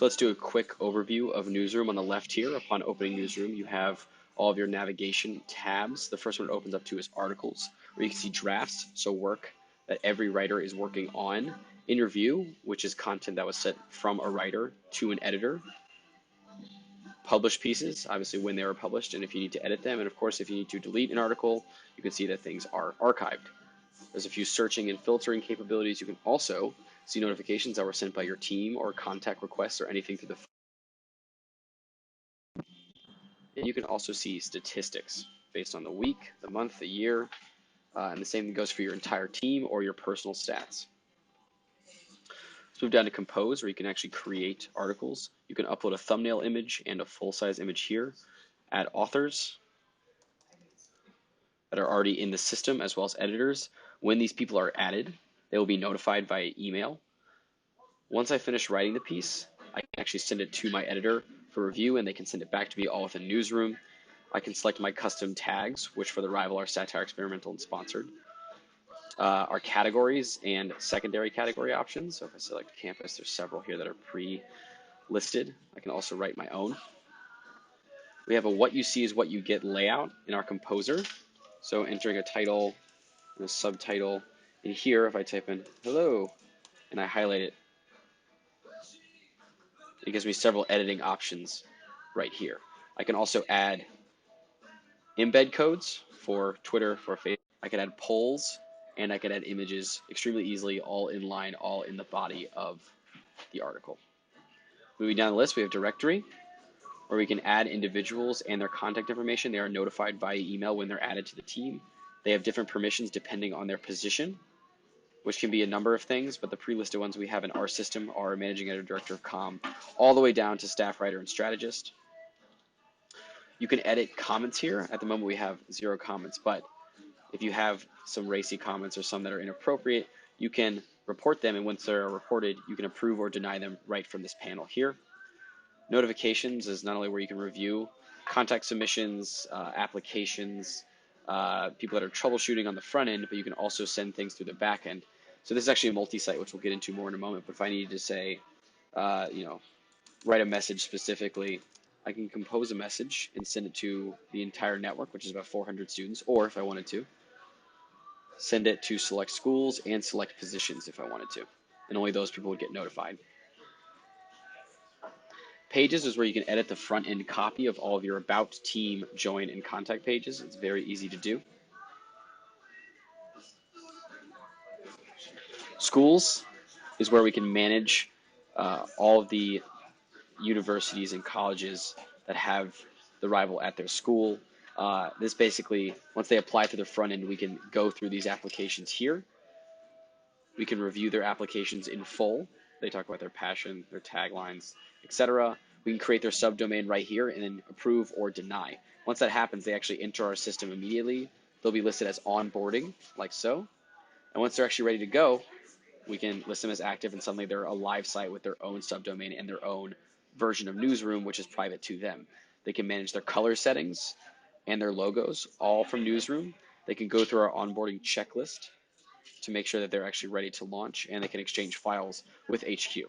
So let's do a quick overview of Newsroom. On the left here, upon opening Newsroom, you have all of your navigation tabs. The first one it opens up to is articles, where you can see drafts, so work that every writer is working on. In review, which is content that was sent from a writer to an editor. Published pieces, obviously when they were published and if you need to edit them. And of course, if you need to delete an article, you can see that things are archived. There's a few searching and filtering capabilities. You can also see notifications that were sent by your team or contact requests or anything through the phone. And you can also see statistics based on the week, the month, the year, and the same goes for your entire team or your personal stats. Let's move down to Compose, where you can actually create articles. You can upload a thumbnail image and a full-size image here. Add authors that are already in the system, as well as editors. When these people are added, they will be notified via email. Once I finish writing the piece, I can actually send it to my editor for review, and they can send it back to me all within Newsroom. I can select my custom tags, which for the Rival are satire, experimental, and sponsored. Our categories and secondary category options. So if I select campus, there's several here that are pre-listed. I can also write my own. We have a what you see is what you get layout in our composer. So entering a title and a subtitle. And here, if I type in hello and I highlight it, it gives me several editing options right here. I can also add embed codes for Twitter, for Facebook. I can add polls, and I can add images extremely easily, all in line, all in the body of the article. Moving down the list, we have directory, where we can add individuals and their contact information. They are notified via email when they're added to the team. They have different permissions depending on their position, which can be a number of things, but the pre-listed ones we have in our system are managing editor, director of comm, all the way down to staff writer and strategist. You can edit comments here. At the moment we have 0 comments, but if you have some racy comments or some that are inappropriate, you can report them, and once they're reported, you can approve or deny them right from this panel here. Notifications is not only where you can review contact submissions, applications, people that are troubleshooting on the front end, but you can also send things through the back end. So this is actually a multi-site, which we'll get into more in a moment, but if I needed to say, write a message specifically, I can compose a message and send it to the entire network, which is about 400 students, or if I wanted to, send it to select schools and select positions if I wanted to, and only those people would get notified. Pages is where you can edit the front end copy of all of your about, team, join, and contact pages. It's very easy to do. Schools is where we can manage all of the universities and colleges that have the Rival at their school. This basically, once they apply to the front end, we can go through these applications here. We can review their applications in full. They talk about their passion, their taglines, etc. We can create their subdomain right here and then approve or deny. Once that happens, they actually enter our system immediately. They'll be listed as onboarding, like so. And once they're actually ready to go, we can list them as active, and suddenly they're a live site with their own subdomain and their own version of Newsroom, which is private to them. They can manage their color settings and their logos, all from Newsroom. They can go through our onboarding checklist to make sure that they're actually ready to launch, and they can exchange files with HQ.